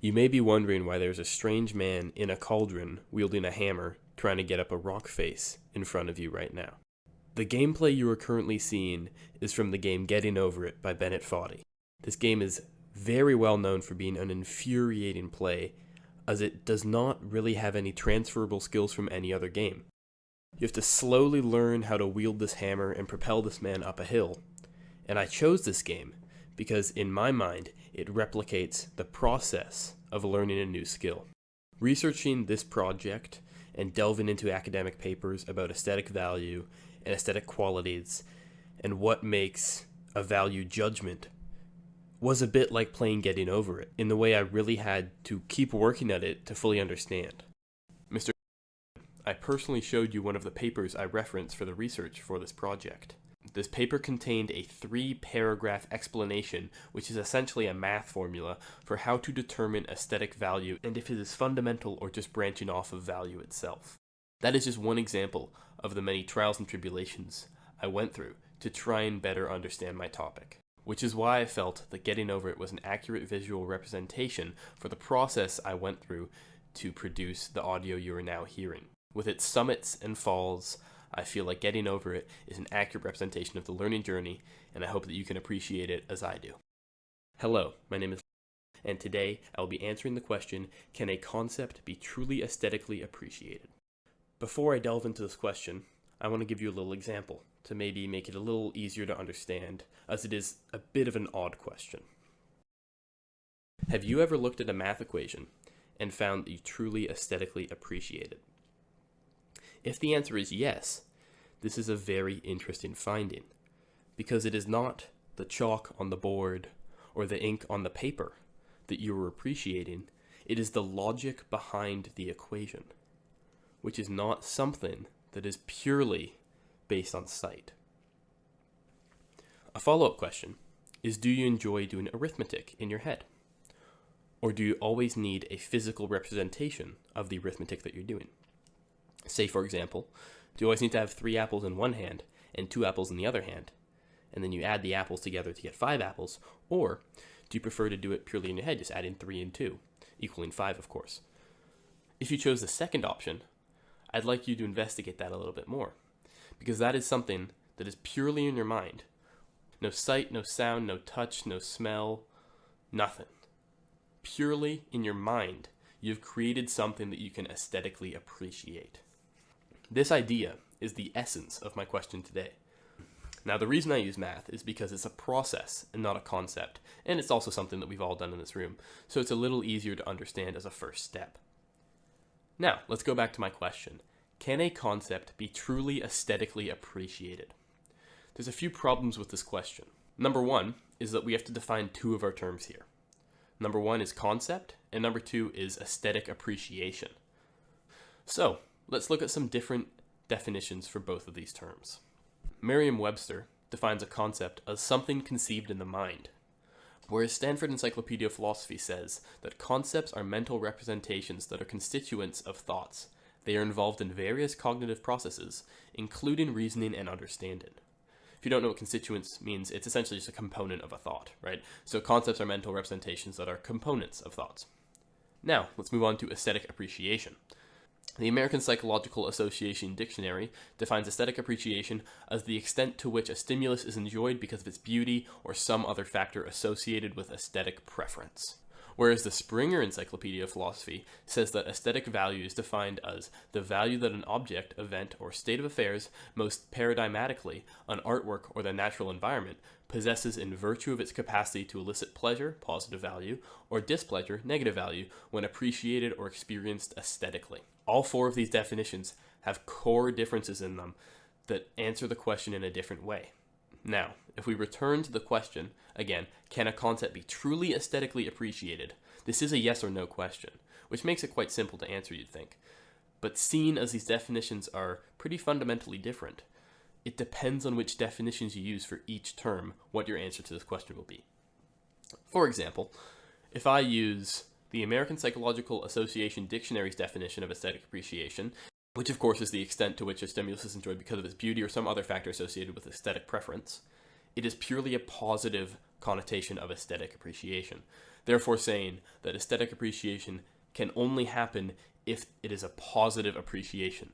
You may be wondering why there's a strange man in a cauldron wielding a hammer trying to get up a rock face in front of you right now. The gameplay you are currently seeing is from the game Getting Over It by Bennett Foddy. This game is very well known for being an infuriating play, as it does not really have any transferable skills from any other game. You have to slowly learn how to wield this hammer and propel this man up a hill. And I chose this game because, in my mind, it replicates the process of learning a new skill. Researching this project and delving into academic papers about aesthetic value and aesthetic qualities and what makes a value judgment was a bit like playing Getting Over It, in the way I really had to keep working at it to fully understand. Mr. I personally showed you one of the papers I referenced for the research for this project. This paper contained a 3-paragraph explanation, which is essentially a math formula for how to determine aesthetic value and if it is fundamental or just branching off of value itself. That is just one example of the many trials and tribulations I went through to try and better understand my topic, which is why I felt that Getting Over It was an accurate visual representation for the process I went through to produce the audio you are now hearing. With its summits and falls, I feel like Getting Over It is an accurate representation of the learning journey, and I hope that you can appreciate it as I do. Hello, my name is and today I will be answering the question, can a concept be truly aesthetically appreciated? Before I delve into this question, I want to give you a little example to maybe make it a little easier to understand, as it is a bit of an odd question. Have you ever looked at a math equation and found that you truly aesthetically appreciate it? If the answer is yes, this is a very interesting finding, because it is not the chalk on the board or the ink on the paper that you are appreciating, it is the logic behind the equation, which is not something that is purely based on sight. A follow-up question is, do you enjoy doing arithmetic in your head? Or do you always need a physical representation of the arithmetic that you're doing? Say, for example, do you always need to have 3 apples in one hand and 2 apples in the other hand, and then you add the apples together to get 5 apples? Or do you prefer to do it purely in your head, just adding 3 and 2, equaling 5, of course? If you chose the second option, I'd like you to investigate that a little bit more, because that is something that is purely in your mind. No sight, no sound, no touch, no smell, nothing. Purely in your mind, you've created something that you can aesthetically appreciate. This idea is the essence of my question today. Now, the reason I use math is because it's a process and not a concept, and it's also something that we've all done in this room, so it's a little easier to understand as a first step. Now, let's go back to my question. Can a concept be truly aesthetically appreciated? There's a few problems with this question. Number one is that we have to define 2 of our terms here. Number 1 is concept, and number 2 is aesthetic appreciation. So, let's look at some different definitions for both of these terms. Merriam-Webster defines a concept as something conceived in the mind, whereas Stanford Encyclopedia of Philosophy says that concepts are mental representations that are constituents of thoughts. They are involved in various cognitive processes, including reasoning and understanding. If you don't know what constituents means, it's essentially just a component of a thought, right? So concepts are mental representations that are components of thoughts. Now, let's move on to aesthetic appreciation. The American Psychological Association Dictionary defines aesthetic appreciation as the extent to which a stimulus is enjoyed because of its beauty or some other factor associated with aesthetic preference. Whereas the Springer Encyclopedia of Philosophy says that aesthetic value is defined as the value that an object, event, or state of affairs, most paradigmatically, an artwork or the natural environment, possesses in virtue of its capacity to elicit pleasure, positive value, or displeasure, negative value, when appreciated or experienced aesthetically. All 4 of these definitions have core differences in them that answer the question in a different way. Now, if we return to the question, again, can a concept be truly aesthetically appreciated? This is a yes or no question, which makes it quite simple to answer, you'd think. But seeing as these definitions are pretty fundamentally different, it depends on which definitions you use for each term what your answer to this question will be. For example, if I use the American Psychological Association Dictionary's definition of aesthetic appreciation, which of course is the extent to which a stimulus is enjoyed because of its beauty or some other factor associated with aesthetic preference, it is purely a positive connotation of aesthetic appreciation, therefore saying that aesthetic appreciation can only happen if it is a positive appreciation.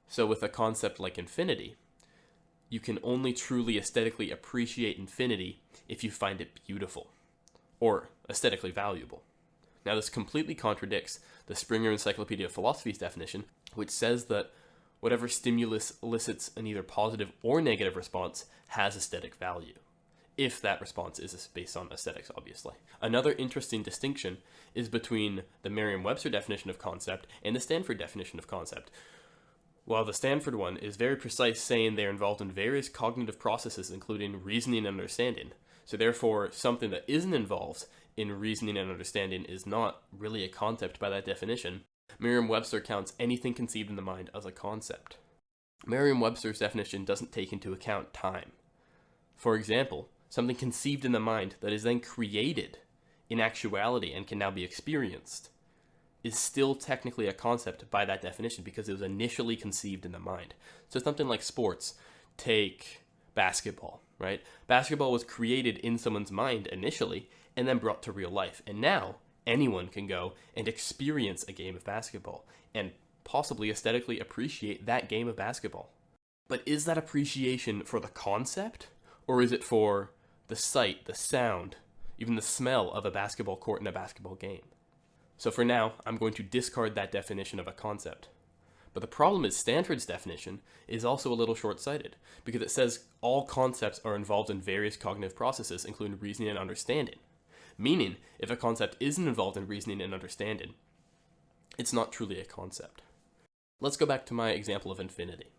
So with a concept like infinity, you can only truly aesthetically appreciate infinity if you find it beautiful or aesthetically valuable. Now, this completely contradicts the Springer Encyclopedia of Philosophy's definition, which says that whatever stimulus elicits an either positive or negative response has aesthetic value, if that response is based on aesthetics, obviously. Another interesting distinction is between the Merriam-Webster definition of concept and the Stanford definition of concept. While the Stanford one is very precise, saying they're involved in various cognitive processes, including reasoning and understanding, so therefore something that isn't involved in reasoning and understanding is not really a concept by that definition. Merriam-Webster counts anything conceived in the mind as a concept. Merriam-Webster's definition doesn't take into account time. For example, something conceived in the mind that is then created in actuality and can now be experienced is still technically a concept by that definition because it was initially conceived in the mind. So something like sports, take basketball, right? Basketball was created in someone's mind initially and then brought to real life. And now anyone can go and experience a game of basketball and possibly aesthetically appreciate that game of basketball. But is that appreciation for the concept, or is it for the sight, the sound, even the smell of a basketball court in a basketball game? So for now, I'm going to discard that definition of a concept. But the problem is Stanford's definition is also a little short-sighted because it says all concepts are involved in various cognitive processes, including reasoning and understanding. Meaning, if a concept isn't involved in reasoning and understanding, it's not truly a concept. Let's go back to my example of infinity.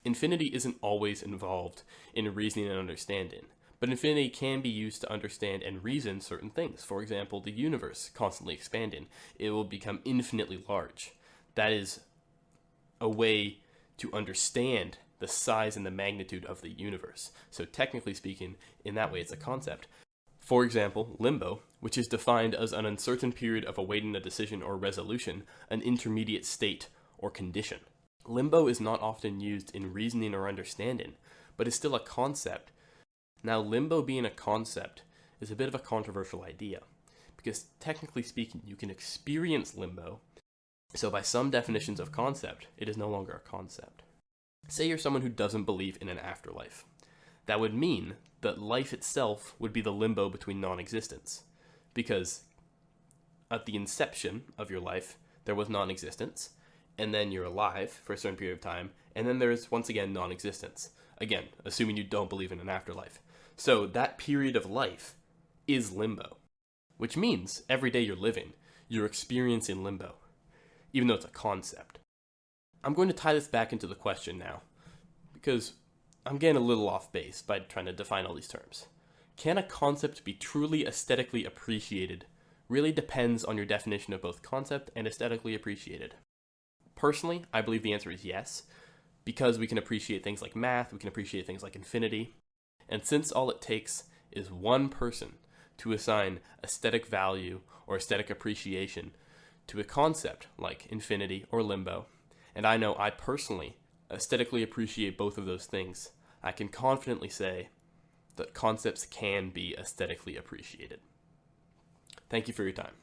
Infinity isn't always involved in reasoning and understanding, but infinity can be used to understand and reason certain things. For example, the universe constantly expanding. It will become infinitely large. That is a way to understand the size and the magnitude of the universe. So technically speaking, in that way, it's a concept. For example, limbo, which is defined as an uncertain period of awaiting a decision or resolution, an intermediate state or condition. Limbo is not often used in reasoning or understanding, but is still a concept. Now, limbo being a concept is a bit of a controversial idea, because technically speaking, you can experience limbo, so by some definitions of concept, it is no longer a concept. Say you're someone who doesn't believe in an afterlife. That would mean that life itself would be the limbo between non-existence, because at the inception of your life, there was non-existence, and then you're alive for a certain period of time, and then there's once again non-existence. Again, assuming you don't believe in an afterlife. So that period of life is limbo, which means every day you're living, you're experiencing limbo, even though it's a concept. I'm going to tie this back into the question now, because I'm getting a little off base by trying to define all these terms. Can a concept be truly aesthetically appreciated? Really depends on your definition of both concept and aesthetically appreciated. Personally, I believe the answer is yes, because we can appreciate things like math, we can appreciate things like infinity, and since all it takes is one person to assign aesthetic value or aesthetic appreciation to a concept like infinity or limbo, and I know I personally aesthetically appreciate both of those things, I can confidently say that concepts can be aesthetically appreciated. Thank you for your time.